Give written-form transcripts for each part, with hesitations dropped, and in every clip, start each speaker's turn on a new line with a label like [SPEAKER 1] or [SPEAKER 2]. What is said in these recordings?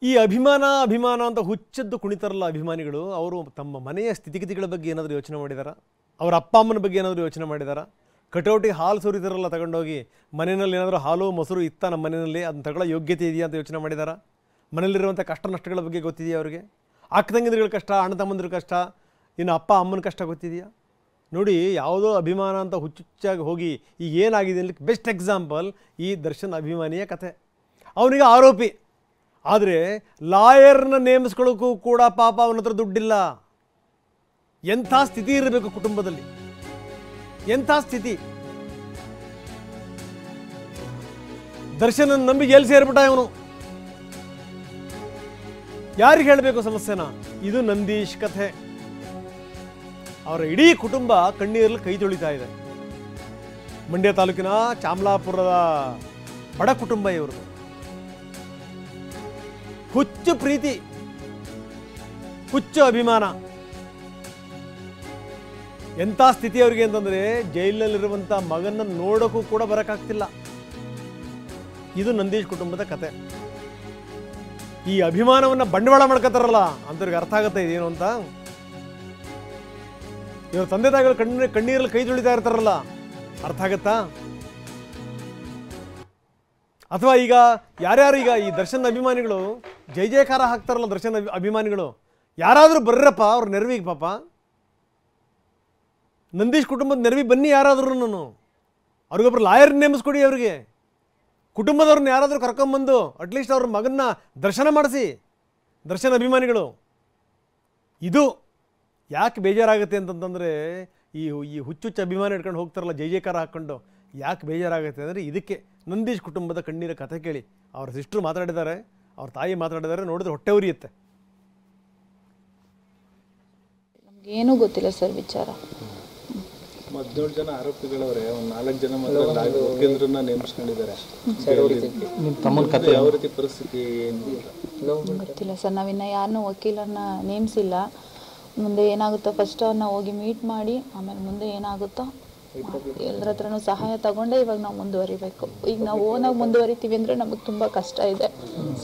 [SPEAKER 1] ಈ ಅಭಿಮಾನ ಅಂತ ಹುಚ್ಚದ್ದು ಕುಣಿತಾರಲ್ಲ ಅಭಿಮಾನಿಗಳು, ಅವರು ತಮ್ಮ ಮನೆಯ ಸ್ಥಿತಿಗತಿಗಳ ಬಗ್ಗೆ ಏನಾದರೂ ಯೋಚನೆ ಮಾಡಿದಾರಾ? ಅವರ ಅಪ್ಪ ಅಮ್ಮನ ಬಗ್ಗೆ ಏನಾದರೂ ಯೋಚನೆ ಮಾಡಿದಾರಾ? ಕಟೌಟಿಗೆ ಹಾಲು ಸುರಿತಾರಲ್ಲ ತಗೊಂಡೋಗಿ, ಮನೆಯಲ್ಲಿ ಏನಾದರೂ ಹಾಲು ಮೊಸರು ಇತ್ತ ನಮ್ಮ ಮನೆಯಲ್ಲಿ, ಅದನ್ನ ತಗೊಳ್ಳೋ ಯೋಗ್ಯತೆ ಇದೆಯಾ ಅಂತ ಯೋಚನೆ ಮಾಡಿದಾರಾ? ಮನೆಯಲ್ಲಿರುವಂಥ ಕಷ್ಟ ನಷ್ಟಗಳ ಬಗ್ಗೆ ಗೊತ್ತಿದೆಯಾ ಅವರಿಗೆ? ಅಕ್ಕ ತಂಗಿದ್ರ ಕಷ್ಟ, ಅಣ್ಣ ತಮ್ಮಂದ್ರ ಕಷ್ಟ, ಇನ್ನು ಅಪ್ಪ ಅಮ್ಮನ ಕಷ್ಟ ಗೊತ್ತಿದೆಯಾ? ನೋಡಿ, ಯಾವುದೋ ಅಭಿಮಾನ ಅಂತ ಹುಚ್ಚುಚ್ಚಾಗಿ ಹೋಗಿ ಈಗ ಏನಾಗಿದೆ ಅಲ್ಲಿ ಬೆಸ್ಟ್ ಎಕ್ಸಾಂಪಲ್ ಈ ದರ್ಶನ್ ಅಭಿಮಾನಿಯ ಕಥೆ. ಅವನಿಗೆ ಆರೋಪಿ, ಆದರೆ ಲಾಯರ್ನ ನೇಮಿಸ್ಕೊಳ್ಳೋಕ್ಕೂ ಕೂಡ ಪಾಪ ಅವನ ಹತ್ರ ದುಡ್ಡಿಲ್ಲ. ಎಂಥ ಸ್ಥಿತಿ ಇರಬೇಕು ಕುಟುಂಬದಲ್ಲಿ, ಎಂಥ ಸ್ಥಿತಿ! ದರ್ಶನ ನಂಬಿ ಎಲ್ಲಿ ಸೇರ್ಬಿಟ್ಟ ಇವನು? ಯಾರಿಗೆ ಹೇಳಬೇಕು ಸಮಸ್ಯೆನ? ಇದು ನಂದೀಶ್ ಕಥೆ. ಅವರ ಇಡೀ ಕುಟುಂಬ ಕಣ್ಣೀರಲ್ಲಿ ಕೈ ತೊಳಿತಾ ಇದೆ. ಮಂಡ್ಯ ತಾಲೂಕಿನ ಚಾಮಲಾಪುರದ ಬಡ ಕುಟುಂಬ ಇವರು. ಹುಚ್ಚು ಪ್ರೀತಿ, ಹುಚ್ಚು ಅಭಿಮಾನ. ಎಂಥ ಸ್ಥಿತಿ ಅವರಿಗೆ ಅಂತಂದ್ರೆ ಜೈಲಲ್ಲಿರುವಂಥ ಮಗನ ನೋಡೋಕ್ಕೂ ಕೂಡ ಬರೋಕ್ಕಾಗ್ತಿಲ್ಲ. ಇದು ನಂದೀಶ್ ಕುಟುಂಬದ ಕತೆ. ಈ ಅಭಿಮಾನವನ್ನು ಬಂಡವಾಳ ಮಾಡ್ಕೋತಾರಲ್ಲ ಅಂತವ್ರಿಗೆ ಅರ್ಥ ಆಗುತ್ತೆ ಇದೇನು ಅಂತ. ಇವ್ರ ತಂದೆ ತಾಯಿಗಳು ಕಣ್ಣೀರಲ್ಲಿ ಕೈ ತೊಳಿತಾ ಇರ್ತಾರಲ್ಲ, ಅರ್ಥ ಆಗತ್ತಾ? ಅಥವಾ ಈಗ ಯಾರ್ಯಾರು ಈಗ ಈ ದರ್ಶನ್ ಅಭಿಮಾನಿಗಳು ಜೈ ಜಯಕಾರ ಹಾಕ್ತಾರಲ್ಲ, ದರ್ಶನ್ ಅಭಿಮಾನಿಗಳು ಯಾರಾದರೂ ಬರ್ರಪ್ಪ ಅವ್ರ ನೆರವಿಗೆ. ಪಾಪ ನಂದೀಶ್ ಕುಟುಂಬದ ನೆರವಿಗೆ ಬನ್ನಿ ಯಾರಾದ್ರೂ. ಅವ್ರಿಗೊಬ್ರು ಲಾಯರ್ ನೇಮಿಸ್ಕೊಡಿ, ಅವ್ರಿಗೆ ಕುಟುಂಬದವ್ರನ್ನ ಯಾರಾದರೂ ಕರ್ಕೊಂಬಂದು ಅಟ್ಲೀಸ್ಟ್ ಅವ್ರ ಮಗನ್ನ ದರ್ಶನ ಮಾಡಿಸಿ. ದರ್ಶನ್ ಅಭಿಮಾನಿಗಳು ಇದು ಯಾಕೆ ಬೇಜಾರಾಗುತ್ತೆ ಅಂತಂತಂದರೆ, ಈ ಹುಚ್ಚುಚ್ಚು ಅಭಿಮಾನಿ ಇಟ್ಕೊಂಡು ಹೋಗ್ತಾರಲ್ಲ ಜೈ ಜಯಕಾರ ಹಾಕ್ಕೊಂಡು, ಯಾಕೆ ಬೇಜಾರಾಗುತ್ತೆ ಅಂದರೆ ಇದಕ್ಕೆ. ನಂದೀಶ್ ಕುಟುಂಬದ ಕಣ್ಣೀರ ಕಥೆ ಕೇಳಿ. ಅವ್ರ ಸಿಸ್ಟ್ರು ಮಾತಾಡಿದ್ದಾರೆ, ಅವ್ರ ತಾಯಿ ಮಾತಾಡಿದ್ದಾರೆ, ನೋಡಿದ್ರೆ ಹೊಟ್ಟೆ ಉರಿಯುತ್ತೆ.
[SPEAKER 2] ನಮಗೇನೂ ಗೊತ್ತಿಲ್ಲ ಸರ್ ವಿಚಾರ.
[SPEAKER 3] 17 ಜನ ಆರೋಪಿಗಳವರೇ, ಒಂದು 4 ಜನ ವಕೀಲರನ್ನ ನೇಮಿಸ್ಕೊಂಡಿದ್ದಾರೆ. ನಿಮ್ಮ ತಮ್ಮನ ಕಥೆ ಯಾವ ರೀತಿ ಪರಿಸ್ಥಿತಿ
[SPEAKER 2] ಗೊತ್ತಿಲ್ಲ ಸರ್. ನಾವಿನ್ನ ಯಾರನ್ನೂ ವಕೀಲರನ್ನ ನೇಮಿಸಿಲ್ಲ. ಮುಂದೆ ಏನಾಗುತ್ತೋ ಫಸ್ಟ್ ಅವ್ರನ್ನ ಹೋಗಿ ಮೀಟ್ ಮಾಡಿ ಆಮೇಲೆ ಮುಂದೆ ಏನಾಗುತ್ತೋ ಎಲ್ಲರ ಹತ್ರನೂ ಸಹಾಯ ತಗೊಂಡೆ ಇವಾಗ ನಾವು ಮುಂದುವರಿಬೇಕು. ಈಗ ನಾವು ಓನಾಗಿ ಮುಂದುವರಿತೀವಿ ಅಂದರೆ ನಮಗೆ ತುಂಬ ಕಷ್ಟ ಇದೆ,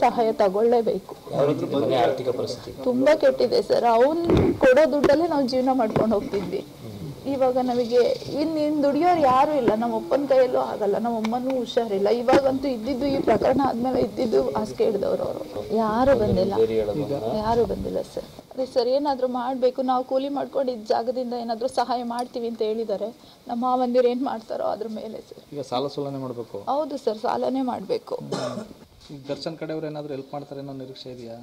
[SPEAKER 2] ಸಹಾಯ ತಗೊಳ್ಳೇಬೇಕು. ತುಂಬ ಕೆಟ್ಟಿದೆ ಸರ್. ಅವ್ನು ಕೊಡೋ ದುಡ್ಡಲ್ಲೇ ನಾವು ಜೀವನ ಮಾಡ್ಕೊಂಡು ಹೋಗ್ತಿದ್ವಿ. ಇವಾಗ ನಮಗೆ ಇನ್ನು ದುಡಿಯೋರು ಯಾರೂ ಇಲ್ಲ. ನಮ್ಮ ಅಪ್ಪನ ಕೈಯಲ್ಲೂ ಆಗಲ್ಲ, ನಮ್ಮ ಅಮ್ಮನೂ ಹುಷಾರಿಲ್ಲ. ಇವಾಗಂತೂ ಇದ್ದಿದ್ದು ಈ ಪ್ರಕರಣ ಆದಮೇಲೆ ಇದ್ದಿದ್ದು ಹಾಸಿಗೆ ಹಿಡ್ದವ್ರು ಅವರು. ಯಾರೂ ಬಂದಿಲ್ಲ ಸರ್. ಅದೇ ಸರ್, ಏನಾದರೂ ಮಾಡಬೇಕು. ನಾವು ಕೂಲಿ ಮಾಡ್ಕೊಂಡು ಇದ್ದ ಜಾಗದಿಂದ ಏನಾದರೂ ಸಹಾಯ ಮಾಡ್ತೀವಿ ಅಂತ ಹೇಳಿದ್ದಾರೆ. ನಮ್ಮ ಮಾವಂದಿರು ಏನು ಮಾಡ್ತಾರೋ ಅದ್ರ ಮೇಲೆ ಸರ್.
[SPEAKER 3] ಈಗ ಸಾಲ ಸೋಲನೆ ಮಾಡಬೇಕು.
[SPEAKER 2] ಹೌದು ಸರ್, ಸಾಲನೇ ಮಾಡಬೇಕು.
[SPEAKER 3] ದರ್ಶನ್ ಕಡೆಯವರು ಏನಾದರೂ ಹೆಲ್ಪ್ ಮಾಡ್ತಾರೆ ಅನ್ನೋ ನಿರೀಕ್ಷೆ ಇದೆಯಾ?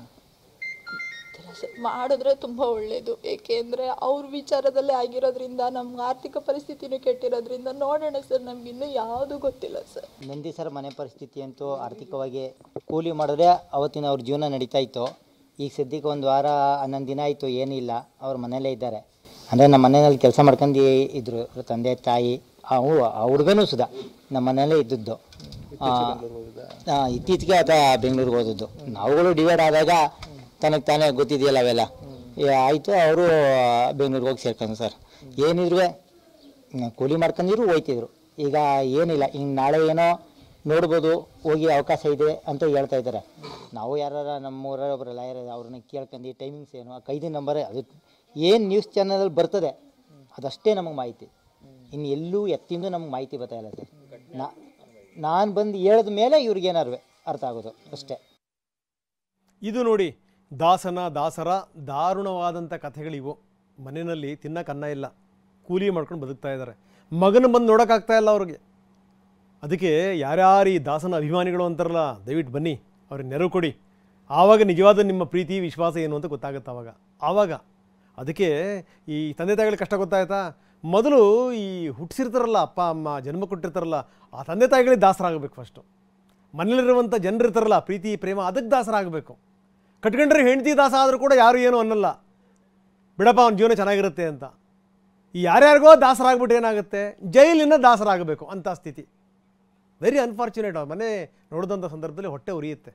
[SPEAKER 2] ಮಾಡಿದ್ರೆ ತುಂಬ ಒಳ್ಳೆಯದು. ಏಕೆಂದರೆ ಅವ್ರ ವಿಚಾರದಲ್ಲೇ ಆಗಿರೋದ್ರಿಂದ ನಮ್ಮ ಆರ್ಥಿಕ ಪರಿಸ್ಥಿತಿನೂ ಕೆಟ್ಟಿರೋದ್ರಿಂದ ನೋಡೋಣ ಸರ್. ನಮಗಿನ್ನೂ ಯಾವುದೂ ಗೊತ್ತಿಲ್ಲ ಸರ್.
[SPEAKER 4] ನಂದಿ ಸರ್ ಮನೆ ಪರಿಸ್ಥಿತಿ ಅಂತೂ ಆರ್ಥಿಕವಾಗಿ ಕೂಲಿ ಮಾಡಿದ್ರೆ ಅವತ್ತಿನ ಅವ್ರ ಜೀವನ ನಡೀತಾ ಇತ್ತು. ಈಗ ಸದ್ಯಕ್ಕೆ 1 ವಾರ 11 ದಿನ ಆಯಿತು, ಏನಿಲ್ಲ. ಅವ್ರ ಮನೆಯಲ್ಲೇ ಇದ್ದಾರೆ. ಅಂದರೆ ನಮ್ಮ ಮನೆಯಲ್ಲಿ ಕೆಲಸ ಮಾಡ್ಕೊಂಡು ಇದ್ದರು ತಂದೆ ತಾಯಿ. ಆ ಹುಡುಗನೂ ಸುಧಾ ನಮ್ಮ ಮನೆಯಲ್ಲೇ ಇದ್ದದ್ದು. ಇತ್ತೀಚೆಗೆ ಆತ ಬೆಂಗಳೂರಿಗೆ ಹೋದದ್ದು. ನಾವುಗಳು ಡಿವೈಡ್ ಆದಾಗ ತನಗೆ ತಾನೇ ಗೊತ್ತಿದೆಯಲ್ಲ ಅವೆಲ್ಲ ಆಯಿತು. ಅವರು ಬೆಂಗಳೂರಿಗೆ ಹೋಗಿ ಸೇರ್ಕೊಂಡು ಸರ್. ಏನಿದ್ರು ಕೂಲಿ ಮಾಡ್ಕೊಂಡಿದ್ರು ಹೋಯ್ತಿದ್ರು. ಈಗ ಏನಿಲ್ಲ. ಹಿಂಗೆ ನಾಳೆ ಏನೋ ನೋಡ್ಬೋದು, ಹೋಗಿ ಅವಕಾಶ ಇದೆ ಅಂತ ಹೇಳ್ತಾ ಇದ್ದಾರೆ. ನಾವು ಯಾರು ನಮ್ಮೂರ ಒಬ್ಬರು ಲಾಯರ್ ಅವ್ರನ್ನ ಕೇಳ್ಕೊಂಡು ಟೈಮಿಂಗ್ಸ್ ಏನು, ಆ 5 ನಂಬರೇ, ಅದು ಏನು ನ್ಯೂಸ್ ಚಾನಲಲ್ಲಿ ಬರ್ತದೆ ಅದಷ್ಟೇ ನಮಗೆ ಮಾಹಿತಿ. ಇನ್ನು ಎಲ್ಲೂ ಎತ್ತಿಂದು ನಮ್ಗೆ ಮಾಹಿತಿ ಬರ್ತಾಯಿಲ್ಲ ಸರ್. ನಾನು ಬಂದು ಹೇಳಿದ ಮೇಲೆ ಇವ್ರಿಗೇನಾರು ಅರ್ಥ ಆಗೋದು ಅಷ್ಟೇ.
[SPEAKER 1] ಇದು ನೋಡಿ, ದಾಸರ ದಾರುಣವಾದಂಥ ಕಥೆಗಳಿವು. ಮನೆಯಲ್ಲಿ ತಿನ್ನಕ್ಕೆ ಅನ್ನ ಇಲ್ಲ, ಕೂಲಿ ಮಾಡ್ಕೊಂಡು ಬದುಕ್ತಾ ಇದ್ದಾರೆ. ಮಗನ ಬಂದು ನೋಡೋಕ್ಕಾಗ್ತಾ ಇಲ್ಲ ಅವ್ರಿಗೆ. ಅದಕ್ಕೆ ಯಾರ್ಯಾರು ಈ ದಾಸನ ಅಭಿಮಾನಿಗಳು ಅಂತಾರಲ್ಲ, ದಯವಿಟ್ಟು ಬನ್ನಿ, ಅವ್ರಿಗೆ ನೆರವು ಕೊಡಿ. ಆವಾಗ ನಿಜವಾದ ನಿಮ್ಮ ಪ್ರೀತಿ ವಿಶ್ವಾಸ ಏನು ಅಂತ ಗೊತ್ತಾಗುತ್ತೆ ಆವಾಗ. ಅದಕ್ಕೆ ಈ ತಂದೆ ತಾಯಿಗಳಿಗೆ ಕಷ್ಟ ಗೊತ್ತಾಯ್ತಾ? ಮೊದಲು ಈ ಹುಟ್ಟಿಸಿರ್ತಾರಲ್ಲ ಅಪ್ಪ ಅಮ್ಮ, ಜನ್ಮ ಕೊಟ್ಟಿರ್ತಾರಲ್ಲ, ಆ ತಂದೆ ತಾಯಿಗಳಿಗೆ ದಾಸರಾಗಬೇಕು ಫಸ್ಟು. ಮನೇಲಿರುವಂಥ ಜನರಿರ್ತಾರಲ್ಲ, ಪ್ರೀತಿ ಪ್ರೇಮ, ಅದಕ್ಕೆ ದಾಸರಾಗಬೇಕು. ಕಟ್ಕೊಂಡ್ರೆ ಹೆಂಡತಿ ದಾಸ ಆದರೂ ಕೂಡ ಯಾರು ಏನೂ ಅನ್ನಲ್ಲ, ಬಿಡಪ್ಪ ಅವ್ನ ಜೀವನ ಚೆನ್ನಾಗಿರುತ್ತೆ ಅಂತ. ಈ ಯಾರ್ಯಾರಿಗೋ ದಾಸರಾಗ್ಬಿಟ್ಟು ಏನಾಗುತ್ತೆ, ಜೈಲಿನ ದಾಸರಾಗಬೇಕು ಅಂಥ ಸ್ಥಿತಿ. Very unfortunate. ಅವ್ರ ಮನೆ ನೋಡಿದಂಥ ಸಂದರ್ಭದಲ್ಲಿ ಹೊಟ್ಟೆ ಉರಿಯುತ್ತೆ.